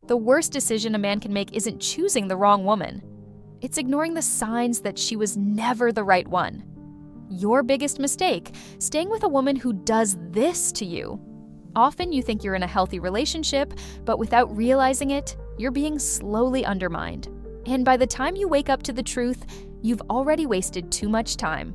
The worst decision a man can make isn't choosing the wrong woman. It's ignoring the signs that she was never the right one. Your biggest mistake, staying with a woman who does this to you. Often you think you're in a healthy relationship, but without realizing it, you're being slowly undermined. And by the time you wake up to the truth, you've already wasted too much time.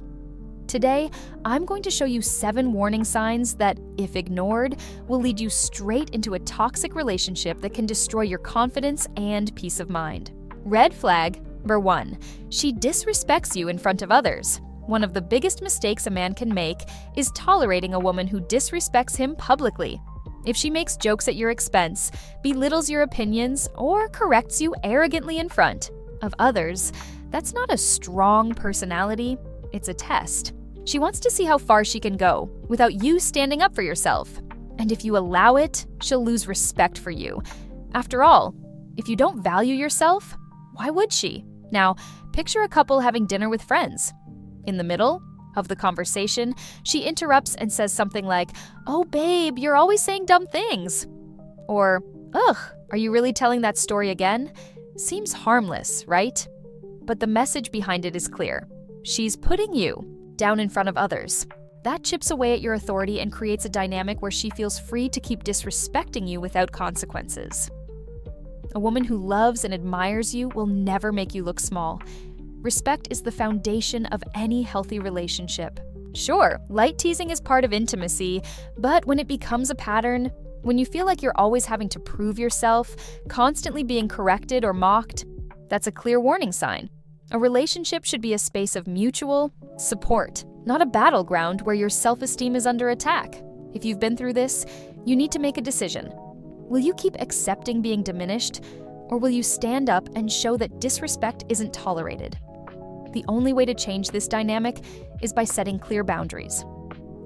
Today, I'm going to show you 7 warning signs that, if ignored, will lead you straight into a toxic relationship that can destroy your confidence and peace of mind. Red flag number 1. She disrespects you in front of others. One of the biggest mistakes a man can make is tolerating a woman who disrespects him publicly. If she makes jokes at your expense, belittles your opinions, or corrects you arrogantly in front of others, that's not a strong personality, it's a test. She wants to see how far she can go without you standing up for yourself. And if you allow it, she'll lose respect for you. After all, if you don't value yourself, why would she? Now, picture a couple having dinner with friends. In the middle of the conversation, she interrupts and says something like, "Oh babe, you're always saying dumb things." Or, "Ugh, are you really telling that story again?" Seems harmless, right? But the message behind it is clear. She's putting you down in front of others. That chips away at your authority and creates a dynamic where she feels free to keep disrespecting you without consequences. A woman who loves and admires you will never make you look small. Respect is the foundation of any healthy relationship. Sure, light teasing is part of intimacy, but when it becomes a pattern, when you feel like you're always having to prove yourself, constantly being corrected or mocked, that's a clear warning sign. A relationship should be a space of mutual support, not a battleground where your self-esteem is under attack. If you've been through this, you need to make a decision. Will you keep accepting being diminished, or will you stand up and show that disrespect isn't tolerated? The only way to change this dynamic is by setting clear boundaries.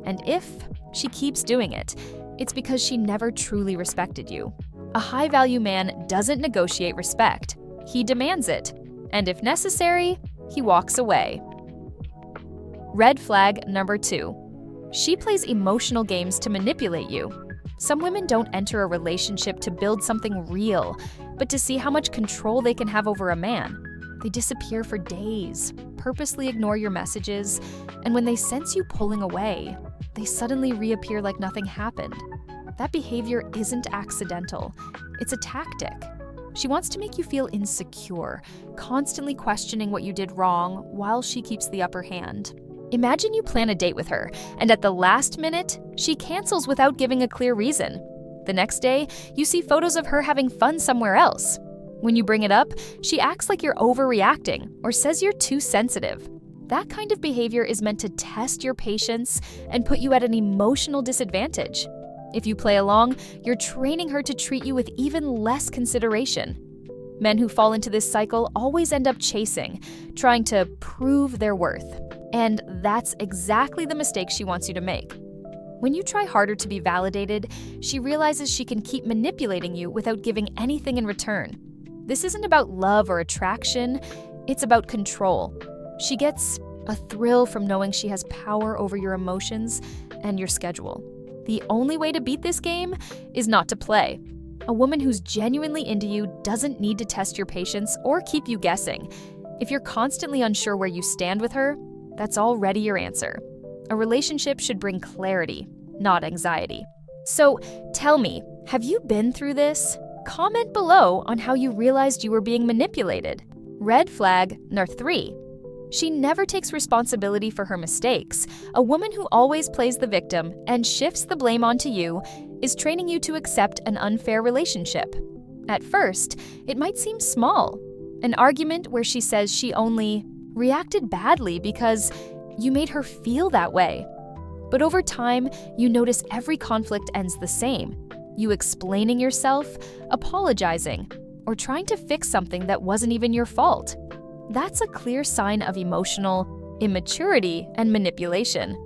And if she keeps doing it, it's because she never truly respected you. A high-value man doesn't negotiate respect. He demands it. And if necessary, he walks away. Red flag number 2. She plays emotional games to manipulate you. Some women don't enter a relationship to build something real, but to see how much control they can have over a man. They disappear for days, purposely ignore your messages, and when they sense you pulling away, they suddenly reappear like nothing happened. That behavior isn't accidental. It's a tactic. She wants to make you feel insecure, constantly questioning what you did wrong while she keeps the upper hand. Imagine you plan a date with her, and at the last minute, she cancels without giving a clear reason. The next day, you see photos of her having fun somewhere else. When you bring it up, she acts like you're overreacting or says you're too sensitive. That kind of behavior is meant to test your patience and put you at an emotional disadvantage. If you play along, you're training her to treat you with even less consideration. Men who fall into this cycle always end up chasing, trying to prove their worth. And that's exactly the mistake she wants you to make. When you try harder to be validated, she realizes she can keep manipulating you without giving anything in return. This isn't about love or attraction, it's about control. She gets a thrill from knowing she has power over your emotions and your schedule. The only way to beat this game is not to play. A woman who's genuinely into you doesn't need to test your patience or keep you guessing. If you're constantly unsure where you stand with her, that's already your answer. A relationship should bring clarity, not anxiety. So tell me, have you been through this? Comment below on how you realized you were being manipulated. Red flag number 3. She never takes responsibility for her mistakes. A woman who always plays the victim and shifts the blame onto you is training you to accept an unfair relationship. At first, it might seem small. An argument where she says she only reacted badly because you made her feel that way. But over time, you notice every conflict ends the same. You explaining yourself, apologizing, or trying to fix something that wasn't even your fault. That's a clear sign of emotional immaturity and manipulation.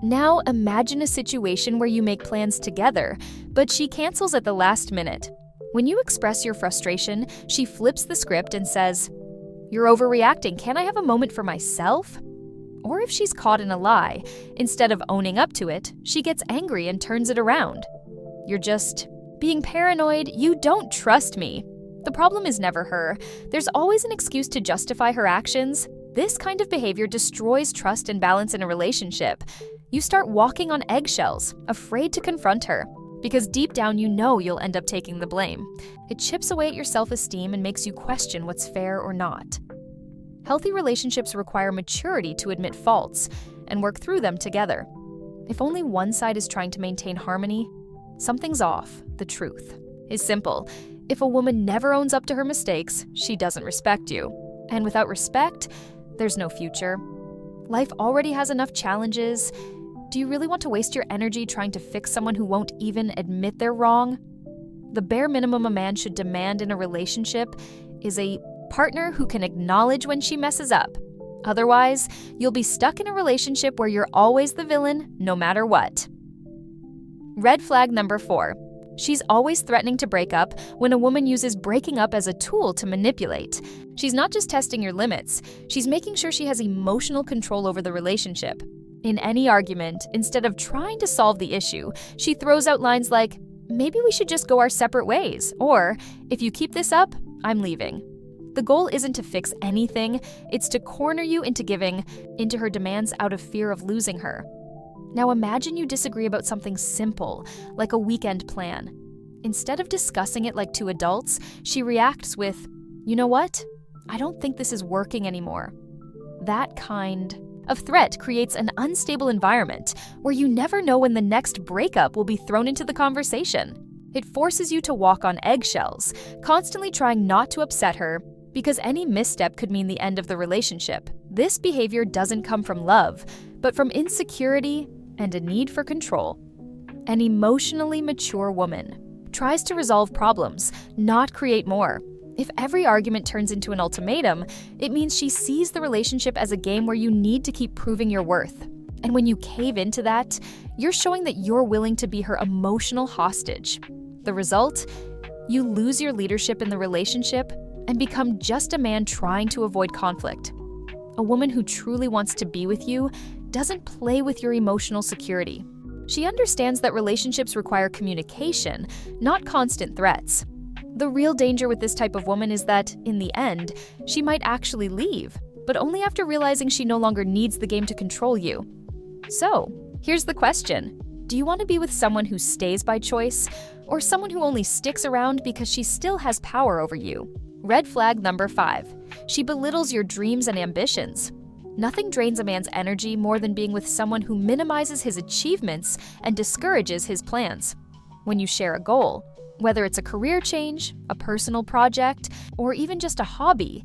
Now imagine a situation where you make plans together, but she cancels at the last minute. When you express your frustration, she flips the script and says, "You're overreacting, can't I have a moment for myself?" Or if she's caught in a lie, instead of owning up to it, she gets angry and turns it around. You're just Being paranoid, you don't trust me. The problem is never her. There's always an excuse to justify her actions. This kind of behavior destroys trust and balance in a relationship. You start walking on eggshells, afraid to confront her, because deep down you know you'll end up taking the blame. It chips away at your self-esteem and makes you question what's fair or not. Healthy relationships require maturity to admit faults and work through them together. If only one side is trying to maintain harmony, something's off. The truth is simple. If a woman never owns up to her mistakes, she doesn't respect you. And without respect, there's no future. Life already has enough challenges. Do you really want to waste your energy trying to fix someone who won't even admit they're wrong? The bare minimum a man should demand in a relationship is a partner who can acknowledge when she messes up. Otherwise, you'll be stuck in a relationship where you're always the villain, no matter what. Red flag number 4. She's always threatening to break up when a woman uses breaking up as a tool to manipulate. She's not just testing your limits, she's making sure she has emotional control over the relationship. In any argument, instead of trying to solve the issue, she throws out lines like, "Maybe we should just go our separate ways," or, "If you keep this up, I'm leaving." The goal isn't to fix anything, it's to corner you into giving into her demands out of fear of losing her. Now imagine you disagree about something simple, like a weekend plan. Instead of discussing it like two adults, she reacts with, "You know what? I don't think this is working anymore." That kind of threat creates an unstable environment where you never know when the next breakup will be thrown into the conversation. It forces you to walk on eggshells, constantly trying not to upset her, because any misstep could mean the end of the relationship. This behavior doesn't come from love, but from insecurity and a need for control. An emotionally mature woman tries to resolve problems, not create more. If every argument turns into an ultimatum, it means she sees the relationship as a game where you need to keep proving your worth. And when you cave into that, you're showing that you're willing to be her emotional hostage. The result? You lose your leadership in the relationship and become just a man trying to avoid conflict. A woman who truly wants to be with you doesn't play with your emotional security. She understands that relationships require communication, not constant threats. The real danger with this type of woman is that, in the end, she might actually leave, but only after realizing she no longer needs the game to control you. So, here's the question. Do you want to be with someone who stays by choice, or someone who only sticks around because she still has power over you? Red flag number 5. She belittles your dreams and ambitions. Nothing drains a man's energy more than being with someone who minimizes his achievements and discourages his plans. When you share a goal, whether it's a career change, a personal project, or even just a hobby,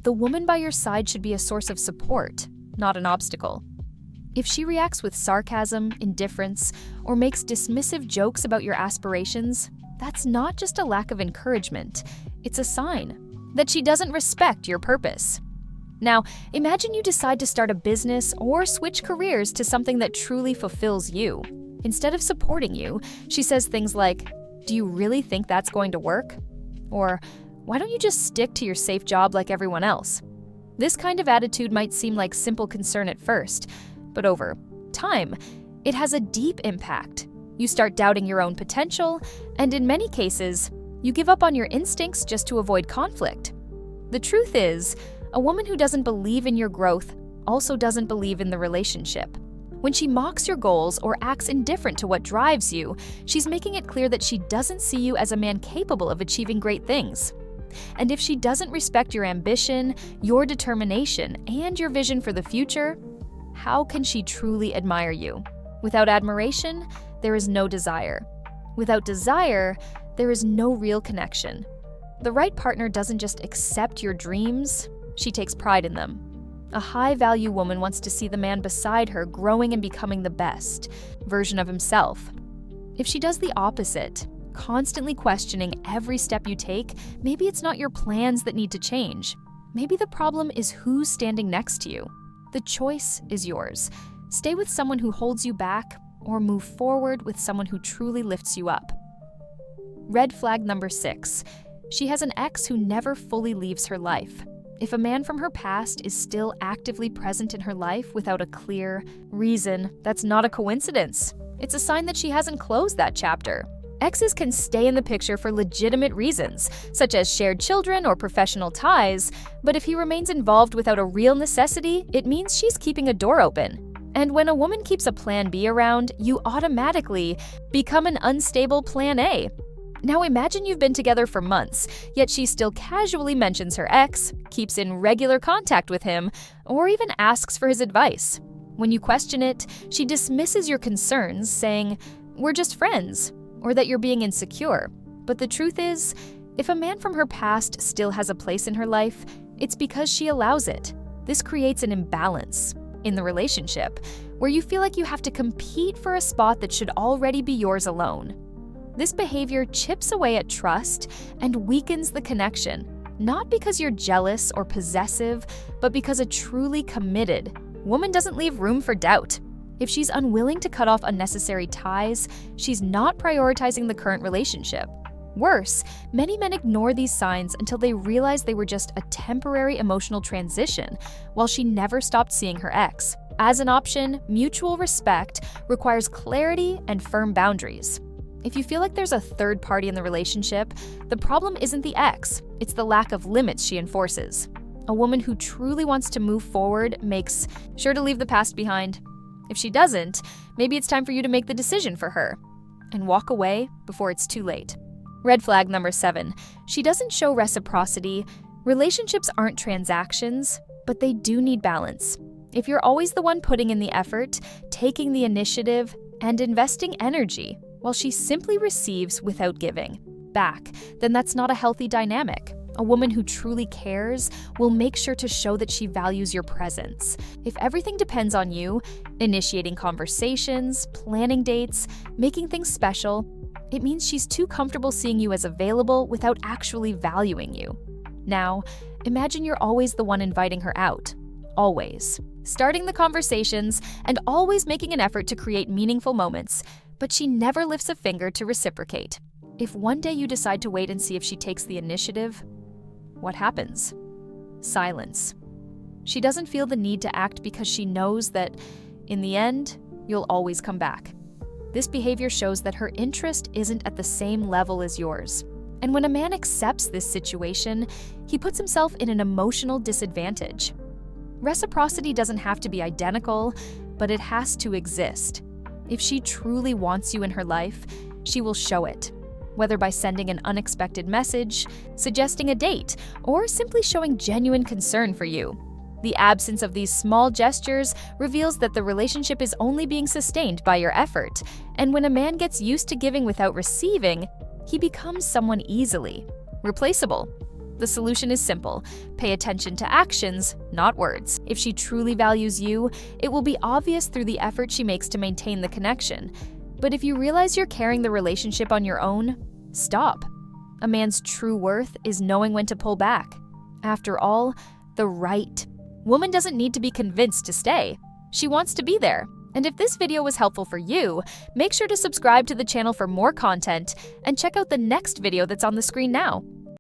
the woman by your side should be a source of support, not an obstacle. If she reacts with sarcasm, indifference, or makes dismissive jokes about your aspirations, that's not just a lack of encouragement, it's a sign that she doesn't respect your purpose. Now, imagine you decide to start a business or switch careers to something that truly fulfills you. Instead of supporting you, she says things like, "Do you really think that's going to work?" Or, "Why don't you just stick to your safe job like everyone else?" This kind of attitude might seem like simple concern at first, but over time, it has a deep impact. You start doubting your own potential, and in many cases, you give up on your instincts just to avoid conflict. The truth is, a woman who doesn't believe in your growth also doesn't believe in the relationship. When she mocks your goals or acts indifferent to what drives you, she's making it clear that she doesn't see you as a man capable of achieving great things. And if she doesn't respect your ambition, your determination, and your vision for the future, how can she truly admire you? Without admiration, there is no desire. Without desire, there is no real connection. The right partner doesn't just accept your dreams, she takes pride in them. A high-value woman wants to see the man beside her growing and becoming the best version of himself. If she does the opposite, constantly questioning every step you take, maybe it's not your plans that need to change. Maybe the problem is who's standing next to you. The choice is yours. Stay with someone who holds you back, or move forward with someone who truly lifts you up. Red flag number 6. She has an ex who never fully leaves her life. If a man from her past is still actively present in her life without a clear reason, that's not a coincidence. It's a sign that she hasn't closed that chapter. Exes can stay in the picture for legitimate reasons, such as shared children or professional ties, but if he remains involved without a real necessity, it means she's keeping a door open. And when a woman keeps a plan B around, you automatically become an unstable plan A. Now imagine you've been together for months, yet she still casually mentions her ex, keeps in regular contact with him, or even asks for his advice. When you question it, she dismisses your concerns, saying, "We're just friends," or that you're being insecure. But the truth is, if a man from her past still has a place in her life, it's because she allows it. This creates an imbalance in the relationship, where you feel like you have to compete for a spot that should already be yours alone. This behavior chips away at trust and weakens the connection, not because you're jealous or possessive, but because a truly committed woman doesn't leave room for doubt. If she's unwilling to cut off unnecessary ties, she's not prioritizing the current relationship. Worse, many men ignore these signs until they realize they were just a temporary emotional transition, while she never stopped seeing her ex. As an option, mutual respect requires clarity and firm boundaries. If you feel like there's a third party in the relationship, the problem isn't the ex, it's the lack of limits she enforces. A woman who truly wants to move forward makes sure to leave the past behind. If she doesn't, maybe it's time for you to make the decision for her and walk away before it's too late. Red flag number 7. She doesn't show reciprocity. Relationships aren't transactions, but they do need balance. If you're always the one putting in the effort, taking the initiative, and investing energy, while she simply receives without giving back, then that's not a healthy dynamic. A woman who truly cares will make sure to show that she values your presence. If everything depends on you, initiating conversations, planning dates, making things special, it means she's too comfortable seeing you as available without actually valuing you. Now, imagine you're always the one inviting her out. Always. Starting the conversations and always making an effort to create meaningful moments, but she never lifts a finger to reciprocate. If one day you decide to wait and see if she takes the initiative, what happens? Silence. She doesn't feel the need to act because she knows that, in the end, you'll always come back. This behavior shows that her interest isn't at the same level as yours. And when a man accepts this situation, he puts himself in an emotional disadvantage. Reciprocity doesn't have to be identical, but it has to exist. If she truly wants you in her life, she will show it, whether by sending an unexpected message, suggesting a date, or simply showing genuine concern for you. The absence of these small gestures reveals that the relationship is only being sustained by your effort, and when a man gets used to giving without receiving, he becomes someone easily replaceable. The solution is simple. Pay attention to actions, not words. If she truly values you, it will be obvious through the effort she makes to maintain the connection. But if you realize you're carrying the relationship on your own, stop. A man's true worth is knowing when to pull back. After all, the right woman doesn't need to be convinced to stay. She wants to be there. And if this video was helpful for you, make sure to subscribe to the channel for more content and check out the next video that's on the screen now.